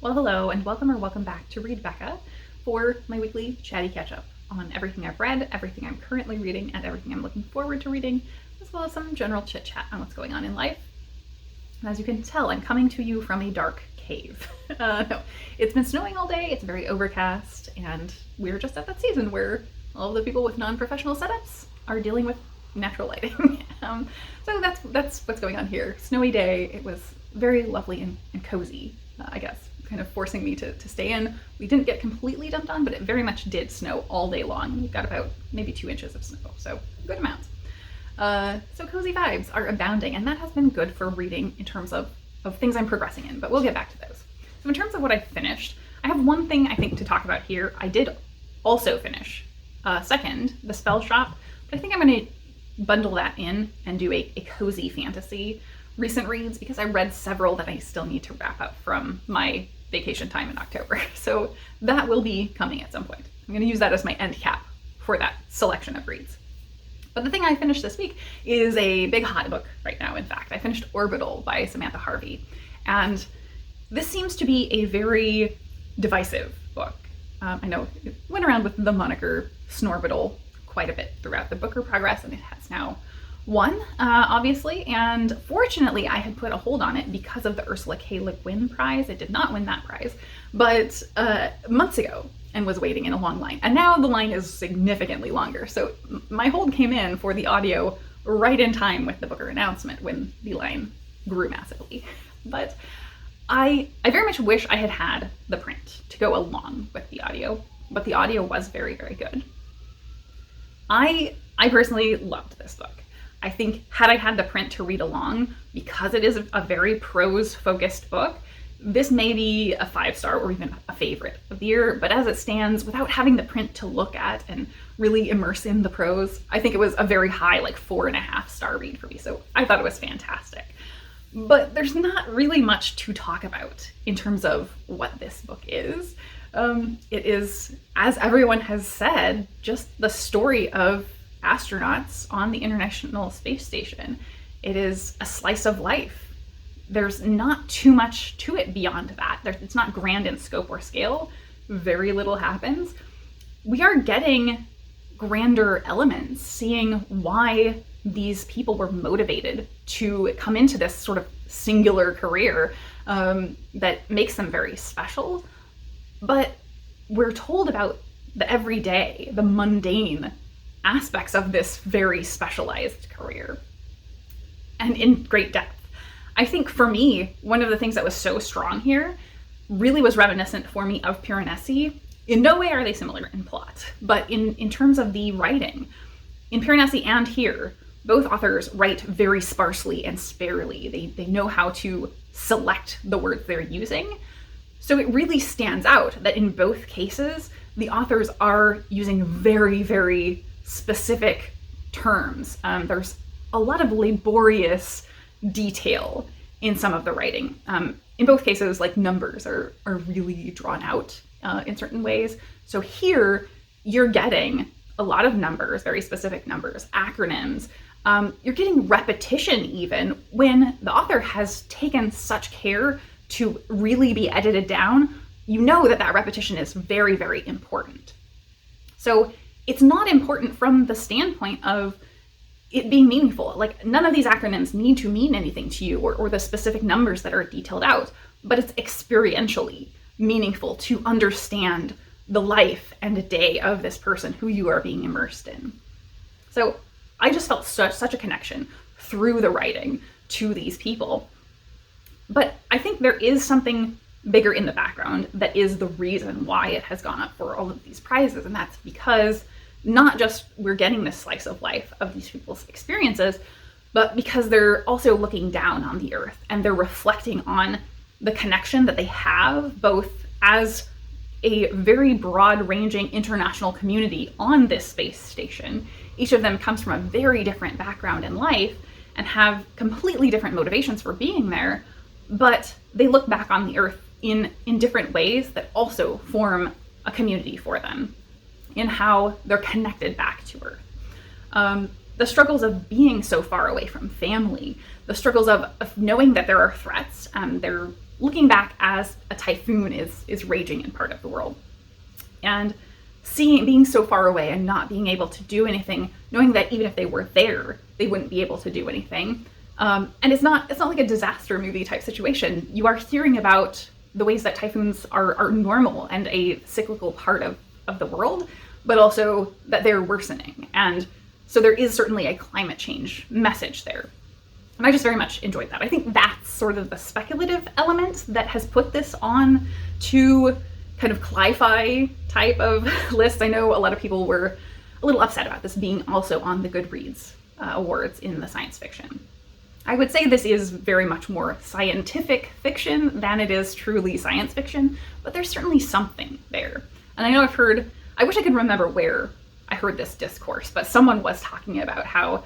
Well, hello and welcome or welcome back to Read Becca for my weekly chatty catch-up on everything I've read, everything I'm currently reading, and everything I'm looking forward to reading, as well as some general chit-chat on what's going on in life. And as you can tell, I'm coming to you from a dark cave. No, it's been snowing all day, it's very overcast, and we're just at that season where all of the people with non-professional setups are dealing with natural lighting. So that's what's going on here. Snowy day, it was very lovely and cozy, I guess, kind of forcing me to stay in. We didn't get completely dumped on, but it very much did snow all day long. We got about maybe 2 inches of snow, so good amount. So cozy vibes are abounding, and that has been good for reading in terms of things I'm progressing in, but we'll get back to those. So in terms of what I finished, I have one thing I think to talk about here. I did also finish second, The Spell Shop, but I think I'm going to bundle that in and do a cozy fantasy recent reads because I read several that I still need to wrap up from my vacation time in October. So that will be coming at some point. I'm going to use that as my end cap for that selection of reads. But the thing I finished this week is a big hot book right now. In fact, I finished Orbital by Samatha Harvey. And this seems to be a very divisive book. I know it went around with the moniker Snorbital quite a bit throughout the Booker progress, and it has now won, obviously. And fortunately, I had put a hold on it because of the Ursula K. Le Guin Prize. It did not win that prize, but months ago, and was waiting in a long line. And now the line is significantly longer. So my hold came in for the audio right in time with the Booker announcement when the line grew massively. But I very much wish I had had the print to go along with the audio, but the audio was very, very good. I personally loved this book. I think had I had the print to read along, because it is a very prose-focused book, this may be a 5-star or even a favorite of the year, but as it stands, without having the print to look at and really immerse in the prose, I think it was a very high, like 4.5-star read for me, so I thought it was fantastic. But there's not really much to talk about in terms of what this book is. It is, as everyone has said, just the story of astronauts on the International Space Station. It is a slice of life. There's not too much to it beyond that. It's not grand in scope or scale. Very little happens. We are getting grander elements, seeing why these people were motivated to come into this sort of singular career that makes them very special. But we're told about the everyday, the mundane aspects of this very specialized career, and in great depth. I think for me, one of the things that was so strong here really was reminiscent for me of Piranesi. In no way are they similar in plot, but in terms of the writing, in Piranesi and here, both authors write very sparsely and sparely. They know how to select the words they're using. So it really stands out that in both cases, the authors are using very, very specific terms. There's a lot of laborious detail in some of the writing. In both cases, like numbers are really drawn out in certain ways. So here you're getting a lot of numbers, very specific numbers, acronyms. You're getting repetition even when the author has taken such care to really be edited down. You know that repetition is very, very important. So it's not important from the standpoint of it being meaningful. Like, none of these acronyms need to mean anything to you or the specific numbers that are detailed out, but it's experientially meaningful to understand the life and a day of this person who you are being immersed in. So I just felt such a connection through the writing to these people. But I think there is something bigger in the background that is the reason why it has gone up for all of these prizes, and that's because not just we're getting this slice of life of these people's experiences, but because they're also looking down on the Earth and they're reflecting on the connection that they have both as a very broad-ranging international community on this space station. Each of them comes from a very different background in life and have completely different motivations for being there, but they look back on the Earth in different ways that also form a community for them in how they're connected back to Earth. The struggles of being so far away from family, the struggles of knowing that there are threats, they're looking back as a typhoon is raging in part of the world, and being so far away and not being able to do anything, knowing that even if they were there, they wouldn't be able to do anything. And it's not like a disaster movie type situation. You are hearing about the ways that typhoons are normal and a cyclical part of the world, but also that they're worsening. And so there is certainly a climate change message there. And I just very much enjoyed that. I think that's sort of the speculative element that has put this on to kind of cli-fi type of lists. I know a lot of people were a little upset about this being also on the Goodreads awards in the science fiction. I would say this is very much more scientific fiction than it is truly science fiction, but there's certainly something there. And I know I wish I could remember where I heard this discourse, but someone was talking about how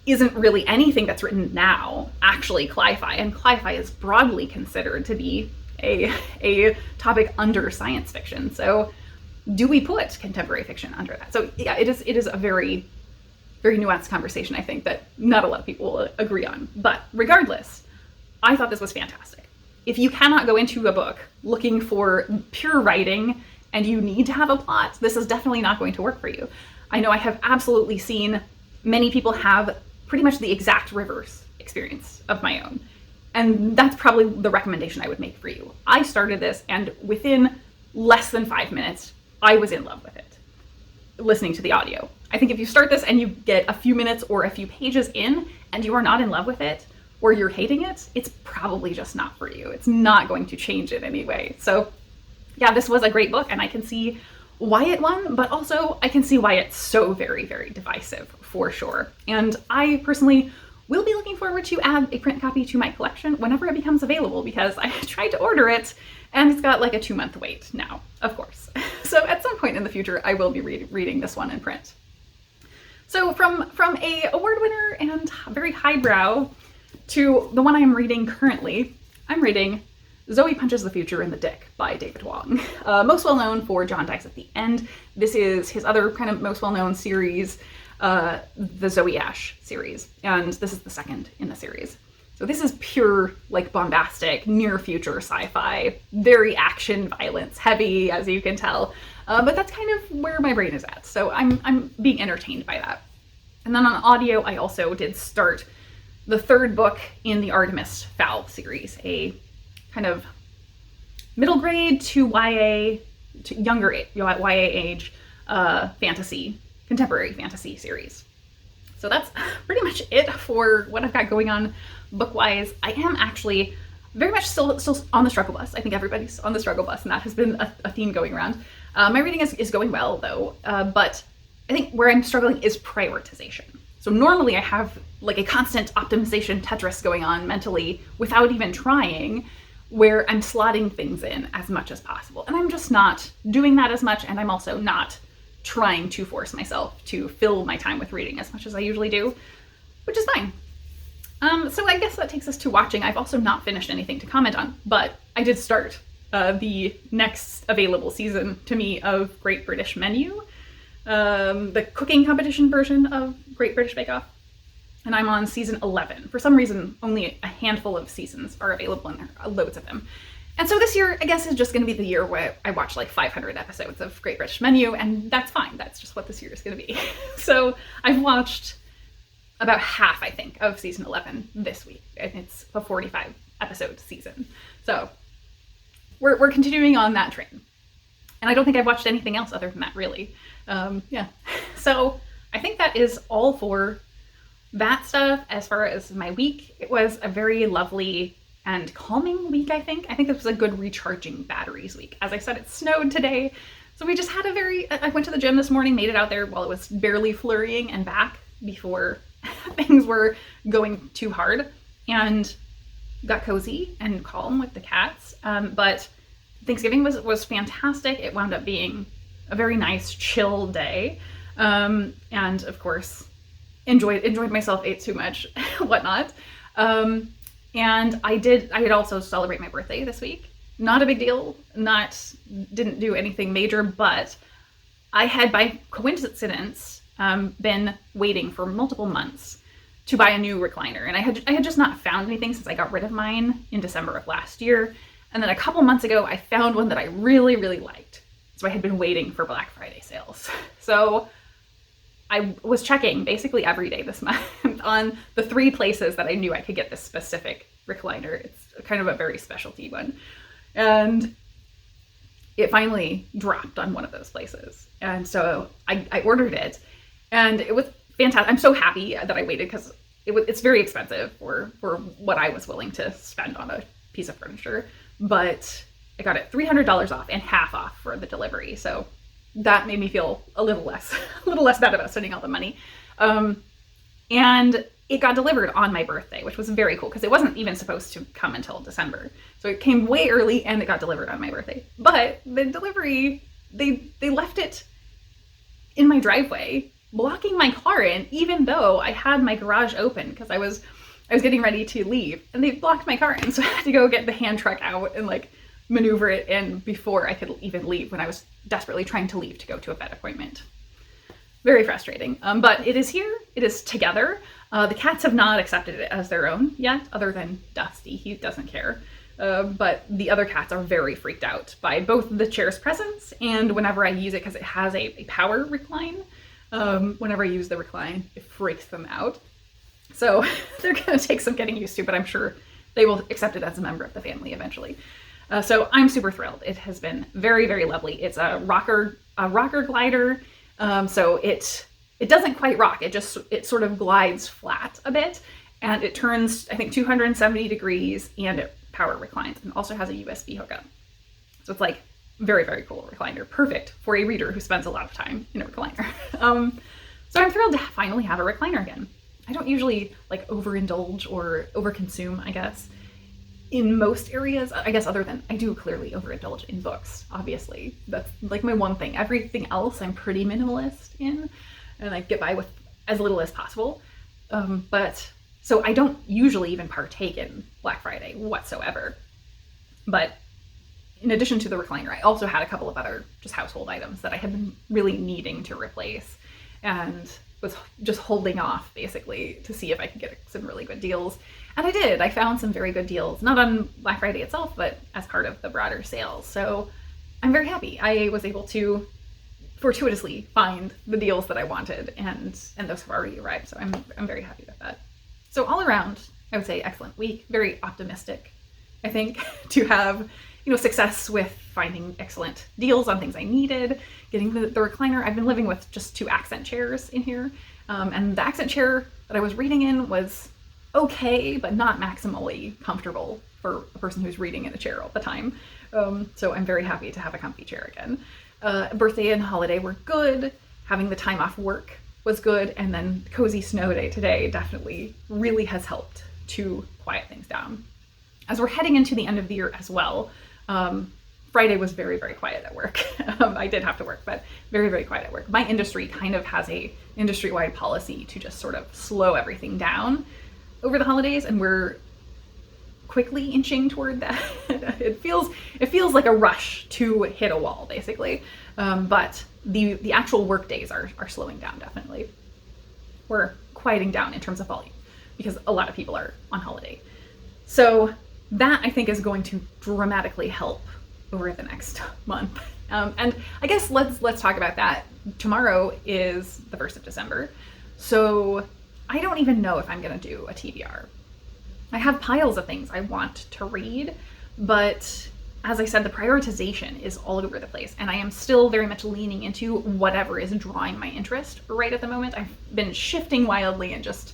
isn't really anything that's written now actually cli-fi, and cli-fi is broadly considered to be a topic under science fiction. So do we put contemporary fiction under that? So yeah, it is a very, very nuanced conversation, I think, that not a lot of people will agree on. But regardless, I thought this was fantastic. If you cannot go into a book looking for pure writing and you need to have a plot, this is definitely not going to work for you. I know I have absolutely seen many people have pretty much the exact reverse experience of my own. And that's probably the recommendation I would make for you. I started this, and within less than 5 minutes, I was in love with it, listening to the audio. I think if you start this and you get a few minutes or a few pages in and you are not in love with it, or you're hating it, it's probably just not for you. It's not going to change in any way. So yeah, this was a great book, and I can see why it won, but also I can see why it's so very, very divisive for sure. And I personally will be looking forward to add a print copy to my collection whenever it becomes available, because I tried to order it and it's got like a 2-month wait now, of course. So at some point in the future, I will be reading this one in print. So from a award winner and very highbrow to the one I'm reading currently, I'm reading Zoe Punches the Future in the Dick by David Wong. Most well known for John Dies at the End. This is his other kind of most well-known series, the Zoe Ash series, and this is the second in the series. So this is pure, like, bombastic, near-future sci-fi, very action, violence heavy, as you can tell, but that's kind of where my brain is at, so I'm being entertained by that. And then on audio, I also did start the third book in the Artemis Fowl series, a kind of middle grade to YA, to younger YA age fantasy, contemporary fantasy series. So that's pretty much it for what I've got going on book-wise. I am actually very much still on the struggle bus. I think everybody's on the struggle bus, and that has been a theme going around. My reading is going well, though, but I think where I'm struggling is prioritization. So normally I have like a constant optimization Tetris going on mentally without even trying, where I'm slotting things in as much as possible. And I'm just not doing that as much, and I'm also not trying to force myself to fill my time with reading as much as I usually do, which is fine. So I guess that takes us to watching. I've also not finished anything to comment on, but I did start the next available season to me of Great British Menu, the cooking competition version of Great British Bake Off, and I'm on season 11. For some reason, only a handful of seasons are available, and there are loads of them. And so this year, I guess, is just going to be the year where I watch like 500 episodes of Great British Menu, and that's fine. That's just what this year is going to be. So I've watched about half, I think, of season 11 this week, and it's a 45 episode season. So we're continuing on that train. And I don't think I've watched anything else other than that, really. Yeah. So I think that is all for that stuff. As far as my week, it was a very lovely and calming week, I think. I think this was a good recharging batteries week. As I said, it snowed today. So we just had I went to the gym this morning, made it out there while it was barely flurrying and back before things were going too hard, and got cozy and calm with the cats. But Thanksgiving was fantastic. It wound up being a very nice, chill day. And of course, enjoyed myself, ate too much, whatnot. And I did also celebrate my birthday this week. Not a big deal, didn't do anything major, but I had, by coincidence, been waiting for multiple months to buy a new recliner. And I had just not found anything since I got rid of mine in December of last year. And then a couple months ago, I found one that I really, really liked. So I had been waiting for Black Friday sales. So I was checking basically every day this month on the 3 places that I knew I could get this specific recliner. It's kind of a very specialty one. And it finally dropped on one of those places. And so I ordered it, and it was fantastic. I'm so happy that I waited, because it's very expensive for what I was willing to spend on a piece of furniture. But I got it $300 off and half off for the delivery. So that made me feel a little less bad about spending all the money. And it got delivered on my birthday, which was very cool, because it wasn't even supposed to come until December. So it came way early, and it got delivered on my birthday. But the delivery, they left it in my driveway, blocking my car in, even though I had my garage open, because I was getting ready to leave, and they blocked my car in. So I had to go get the hand truck out and like maneuver it in before I could even leave, when I was desperately trying to leave to go to a vet appointment. Very frustrating. But it is here. It is together. The cats have not accepted it as their own yet, other than Dusty. He doesn't care. But the other cats are very freaked out by both the chair's presence and whenever I use it, because it has a power recline. Whenever I use the recline, it freaks them out. So they're going to take some getting used to, but I'm sure they will accept it as a member of the family eventually. So I'm super thrilled. It has been very, very lovely. It's a rocker glider. So it doesn't quite rock. It sort of glides flat a bit, and it turns, I think, 270 degrees, and it power reclines, and also has a USB hookup. So it's like very, very cool recliner. Perfect for a reader who spends a lot of time in a recliner. So I'm thrilled to finally have a recliner again. I don't usually like overindulge or overconsume, I guess, in most areas, I guess, other than I do clearly overindulge in books, obviously. That's like my one thing. Everything else I'm pretty minimalist in, and I get by with as little as possible. But so I don't usually even partake in Black Friday whatsoever. But in addition to the recliner, I also had a couple of other just household items that I had been really needing to replace, and was just holding off basically to see if I could get some really good deals. And I did. I found some very good deals, not on Black Friday itself, but as part of the broader sales. So I'm very happy. I was able to fortuitously find the deals that I wanted, and those have already arrived. So I'm very happy with that. So all around, I would say excellent week. Very optimistic, I think, to have success with finding excellent deals on things I needed, getting the recliner. I've been living with just 2 accent chairs in here, and the accent chair that I was reading in was okay, but not maximally comfortable for a person who's reading in a chair all the time. So I'm very happy to have a comfy chair again. Birthday and holiday were good. Having the time off work was good. And then cozy snow day today definitely really has helped to quiet things down. As we're heading into the end of the year as well, Friday was very, very quiet at work. I did have to work, but very, very quiet at work. My industry kind of has a industry-wide policy to just sort of slow everything down over the holidays, and we're quickly inching toward that. It feels like a rush to hit a wall, basically. But the actual work days are slowing down, definitely. We're quieting down in terms of volume because a lot of people are on holiday. So that, I think, is going to dramatically help over the next month. And I guess let's talk about that. Tomorrow is the 1st of December. So I don't even know if I'm going to do a TBR. I have piles of things I want to read, but as I said, the prioritization is all over the place, and I am still very much leaning into whatever is drawing my interest right at the moment. I've been shifting wildly and just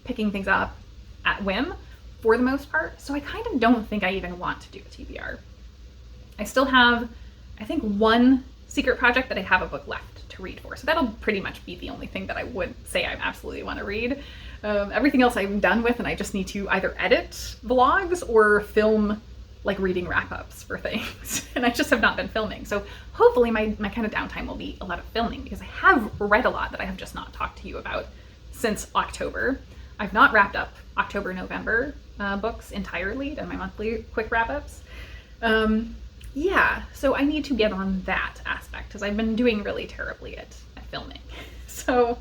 picking things up at whim for the most part, so I kind of don't think I even want to do a TBR. I still have, I think, one secret project that I have a book left to read for, so that'll pretty much be the only thing that I would say I absolutely want to read. Everything else I'm done with, and I just need to either edit vlogs or film like reading wrap-ups for things. And I just have not been filming. So hopefully my kind of downtime will be a lot of filming, because I have read a lot that I have just not talked to you about since October. I've not wrapped up October, November books entirely, done my monthly quick wrap-ups. Yeah, so I need to get on that aspect, because I've been doing really terribly at filming. So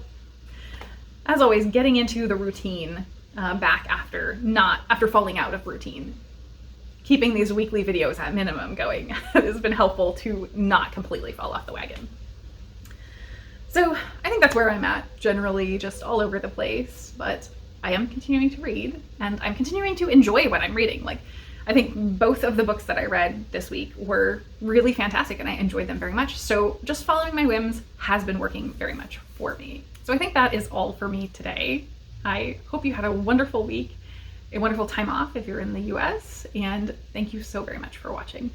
as always, getting into the routine back after falling out of routine. Keeping these weekly videos at minimum going has been helpful to not completely fall off the wagon. So I think that's where I'm at, generally just all over the place, but I am continuing to read, and I'm continuing to enjoy what I'm reading. Like, I think both of the books that I read this week were really fantastic, and I enjoyed them very much. So just following my whims has been working very much for me. So I think that is all for me today. I hope you had a wonderful week, a wonderful time off if you're in the US, and thank you so very much for watching.